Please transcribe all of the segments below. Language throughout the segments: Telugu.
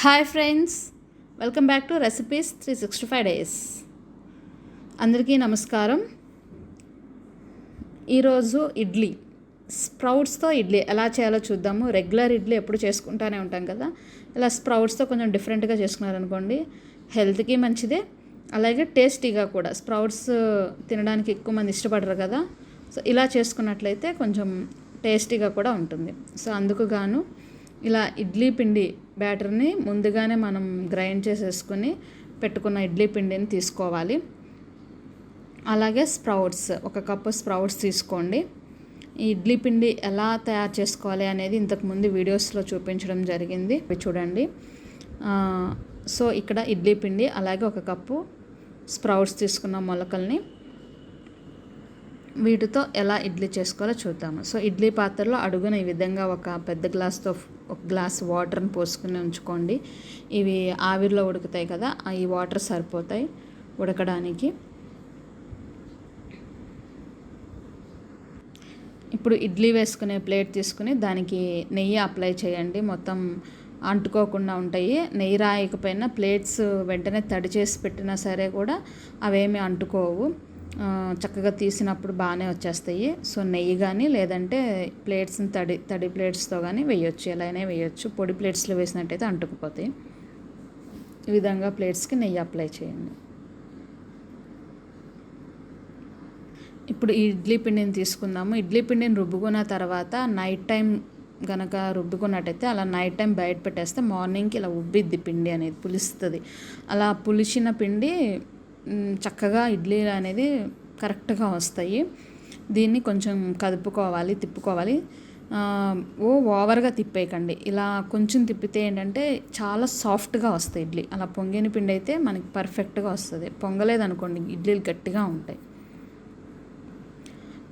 Hi friends, welcome back to recipes 365 days. అందరికీ నమస్కారం. ఈరోజు ఇడ్లీ స్ప్రౌట్స్తో ఇడ్లీ ఎలా చేయాలో చూద్దాము. రెగ్యులర్ ఇడ్లీ ఎప్పుడు చేసుకుంటూనే ఉంటాం కదా, ఇలా స్ప్రౌట్స్తో కొంచెం డిఫరెంట్గా చేసుకున్నారనుకోండి, హెల్త్కి మంచిదే, అలాగే టేస్టీగా కూడా. స్ప్రౌట్స్ తినడానికి ఎక్కువ మంది ఇష్టపడరు కదా, సో ఇలా చేసుకున్నట్లయితే కొంచెం టేస్టీగా కూడా ఉంటుంది. సో అందుకు గాను ఇలా ఇడ్లీ పిండి బ్యాటర్ని ముందుగానే మనం గ్రైండ్ చేసేసుకొని పెట్టుకున్న ఇడ్లీ పిండిని తీసుకోవాలి. అలాగే స్ప్రౌట్స్, 1 కప్పు స్ప్రౌట్స్ తీసుకోండి. ఈ ఇడ్లీ పిండి ఎలా తయారు చేసుకోవాలి అనేది ఇంతకుముందు వీడియోస్లో చూపించడం జరిగింది, ఇవి చూడండి. సో ఇక్కడ ఇడ్లీ పిండి, అలాగే 1 కప్పు స్ప్రౌట్స్ తీసుకున్న మొలకల్ని, వీటితో ఎలా ఇడ్లీ చేసుకోవాలో చూద్దాము. సో ఇడ్లీ పాత్రలో అడుగున ఈ విధంగా ఒక పెద్ద గ్లాస్తో 1 గ్లాస్ వాటర్ని పోసుకుని ఉంచుకోండి. ఇవి ఆవిరిలో ఉడుకుతాయి కదా, ఈ వాటర్ సరిపోతాయి ఉడకడానికి. ఇప్పుడు ఇడ్లీ వేసుకునే ప్లేట్ తీసుకుని దానికి నెయ్యి అప్లై చేయండి. మొత్తం అంటుకోకుండా ఉంటాయి. నెయ్యి రాయకపోయినా ప్లేట్స్ వెంటనే తడి చేసి పెట్టినా సరే కూడా అవేమీ అంటుకోవు, చక్కగా తీసినప్పుడు బాగానే వచ్చేస్తాయి. సో నెయ్యి కానీ లేదంటే ప్లేట్స్ని తడి ప్లేట్స్తో కానీ వేయొచ్చు, ఎలా అయినా వేయొచ్చు. పొడి ప్లేట్స్లో వేసినట్టయితే అంటుకుపోతాయి. ఈ విధంగా ప్లేట్స్కి నెయ్యి అప్లై చేయండి. ఇప్పుడు ఈ ఇడ్లీ పిండిని తీసుకుందాము. ఇడ్లీ పిండిని రుబ్బుకున్న తర్వాత నైట్ టైం కనుక రుబ్బుకున్నట్టయితే అలా నైట్ టైం బయట పెట్టేస్తే మార్నింగ్కి ఇలా ఉబ్బిద్ది, పిండి అనేది పులుస్తుంది. అలా పులిచిన పిండి చక్కగా ఇడ్లీలు అనేది కరెక్ట్గా వస్తాయి. దీన్ని కొంచెం కదుపుకోవాలి, తిప్పుకోవాలి. ఓవర్గా తిప్పేయకండి, ఇలా కొంచెం తిప్పితే ఏంటంటే చాలా సాఫ్ట్గా వస్తాయి ఇడ్లీ. అలా పొంగిన పిండి అయితే మనకి పర్ఫెక్ట్గా వస్తుంది. పొంగలేదనుకోండి ఇడ్లీలు గట్టిగా ఉంటాయి,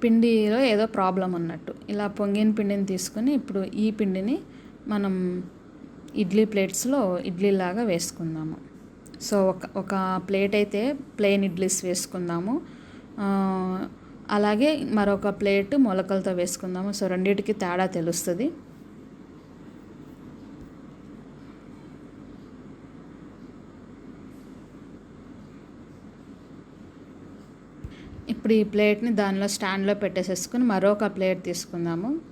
పిండిలో ఏదో ప్రాబ్లం ఉన్నట్టు. ఇలా పొంగిన పిండిని తీసుకొని ఇప్పుడు ఈ పిండిని మనం ఇడ్లీ ప్లేట్స్లో ఇడ్లీలాగా వేసుకుందాము. సో ఒక ప్లేట్ అయితే ప్లెయిన్ ఇడ్లీస్ వేసుకుందాము, అలాగే మరొక ప్లేట్ మొలకలతో వేసుకుందాము. సో రెండింటికి తేడా తెలుస్తుంది. ఇప్పుడు ఈ ప్లేట్ని దానిలో స్టాండ్లో పెట్టేసేసుకుని మరొక ప్లేట్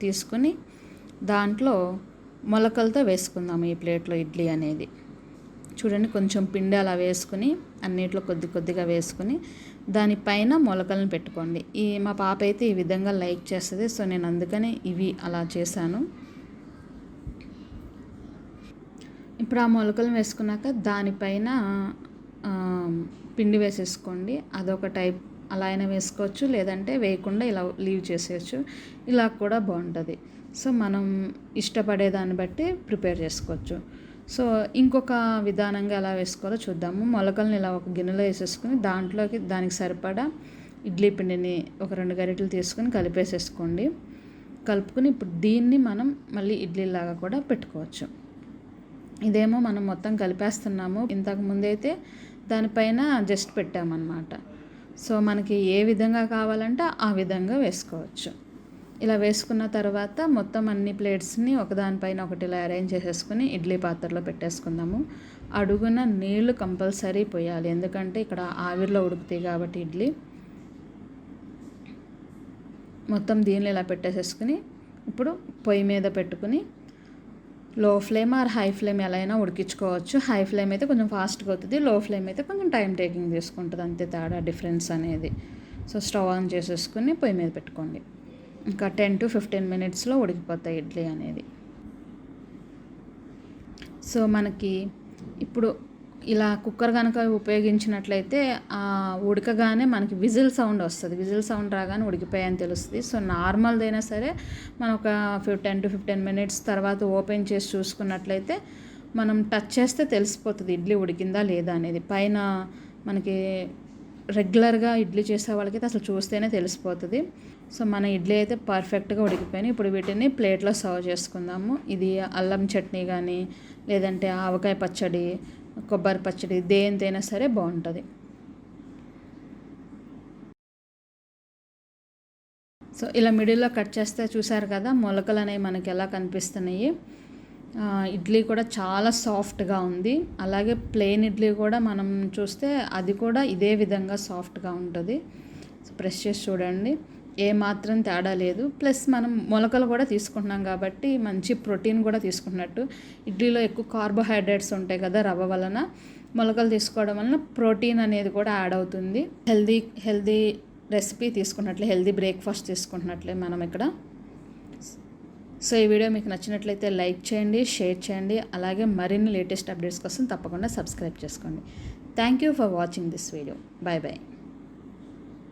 తీసుకుని దాంట్లో మొలకలతో వేసుకుందాము. ఈ ప్లేట్లో ఇడ్లీ అనేది చూడండి, కొంచెం పిండి అలా వేసుకుని అన్నిట్లో కొద్దిగా వేసుకుని దానిపైన మొలకలను పెట్టుకోండి. మా పాప అయితే ఈ విధంగా లైక్ చేస్తుంది, సో నేను అందుకని ఇవి అలా చేశాను. ఇప్పుడు ఆ మొలకలను వేసుకున్నాక దానిపైన పిండి వేసేసుకోండి. అదొక టైప్, అలా అయినా వేసుకోవచ్చు, లేదంటే వేయకుండా ఇలా లీవ్ చేసేయచ్చు, ఇలా కూడా బాగుంటుంది. సో మనం ఇష్టపడే దాన్ని బట్టి ప్రిపేర్ చేసుకోవచ్చు. సో ఇంకొక విధానంగా ఎలా వేసుకోవాలో చూద్దాము. మొలకల్ని ఇలా ఒక గిన్నెలో వేసేసుకుని దాంట్లోకి దానికి సరిపడా ఇడ్లీ పిండిని ఒక 2 గరిటెలు తీసుకుని కలిపేసేసుకోండి. కలుపుకుని ఇప్పుడు దీన్ని మనం మళ్ళీ ఇడ్లీలాగా కూడా పెట్టుకోవచ్చు. ఇదేమో మనం మొత్తం కలిపేస్తున్నాము, ఇంతకు ముందైతే దానిపైన జస్ట్ పెట్టామన్నమాట. సో మనకి ఏ విధంగా కావాలంటే ఆ విధంగా వేసుకోవచ్చు. ఇలా వేసుకున్న తర్వాత మొత్తం అన్ని ప్లేట్స్ని ఒకదానిపైన ఒకటి ఇలా అరేంజ్ చేసేసుకుని ఇడ్లీ పాత్రలో పెట్టేసుకుందాము. అడుగున నీళ్లు కంపల్సరీ పోయాలి, ఎందుకంటే ఇక్కడ ఆవిరిలో ఉడుకుతాయి కాబట్టి ఇడ్లీ. మొత్తం దీనిలో ఇలా పెట్టేసేసుకుని ఇప్పుడు పొయ్యి మీద పెట్టుకుని లో ఫ్లేమ్ ఆర్ హై ఫ్లేమ్ ఎలా అయినా ఉడికించుకోవచ్చు. హై ఫ్లేమ్ అయితే కొంచెం ఫాస్ట్గా అవుతుంది, లో ఫ్లేమ్ అయితే కొంచెం టైం టేకింగ్ తీసుకుంటుంది, అంతే తేడా డిఫరెన్స్ అనేది. సో స్టవ్ ఆన్ చేసేసుకుని పొయ్యి మీద పెట్టుకోండి. ఇంకా 10 to 15 మినిట్స్లో ఉడికిపోతాయి ఇడ్లీ అనేది. సో మనకి ఇప్పుడు ఇలా కుక్కర్ కనుక ఉపయోగించినట్లయితే ఉడకగానే మనకి విజిల్ సౌండ్ వస్తుంది. విజిల్ సౌండ్ రాగానే ఉడికిపోయాయని తెలుస్తుంది. సో నార్మల్దైనా సరే మనం ఒక 10 to 15 మినిట్స్ తర్వాత ఓపెన్ చేసి చూసుకున్నట్లయితే మనం టచ్ చేస్తే తెలిసిపోతుంది ఇడ్లీ ఉడికిందా లేదా అనేది. పైన మనకి రెగ్యులర్గా ఇడ్లీ చేసే వాళ్ళకైతే అసలు చూస్తేనే తెలిసిపోతుంది. సో మన ఇడ్లీ అయితే పర్ఫెక్ట్గా ఉడికిపోయినాయి. ఇప్పుడు వీటిని ప్లేట్లో సర్వ్ చేసుకుందాము. ఇది అల్లం చట్నీ కానీ లేదంటే ఆవకాయ పచ్చడి, కొబ్బరి పచ్చడి, దేనితైనా సరే బాగుంటుంది. సో ఇలా మిడిల్లో కట్ చేస్తే చూసారు కదా మొలకలు అనేవి మనకి ఎలా కనిపిస్తున్నాయి. ఇడ్లీ కూడా చాలా సాఫ్ట్గా ఉంది. అలాగే ప్లెయిన్ ఇడ్లీ కూడా మనం చూస్తే అది కూడా ఇదే విధంగా సాఫ్ట్గా ఉంటుంది. ప్రెస్ చేసి చూడండి, ఏమాత్రం తేడా లేదు. ప్లస్ మనం మొలకలు కూడా తీసుకుంటున్నాం కాబట్టి మంచి ప్రోటీన్ కూడా తీసుకున్నట్టు. ఇడ్లీలో ఎక్కువ కార్బోహైడ్రేట్స్ ఉంటాయి కదా రవ్వ వలన, మొలకలు తీసుకోవడం వలన ప్రోటీన్ అనేది కూడా యాడ్ అవుతుంది. హెల్దీ రెసిపీ తీసుకున్నట్లే, హెల్దీ బ్రేక్ఫాస్ట్ తీసుకుంటున్నట్లే మనం ఇక్కడ. సో ఈ వీడియో మీకు నచ్చినట్లయితే లైక్ చేయండి, షేర్ చేయండి. అలాగే మరిన్ని లేటెస్ట్ అప్డేట్స్ కోసం తప్పకుండా సబ్స్క్రైబ్ చేసుకోండి. Thank you for watching this video. Bye bye.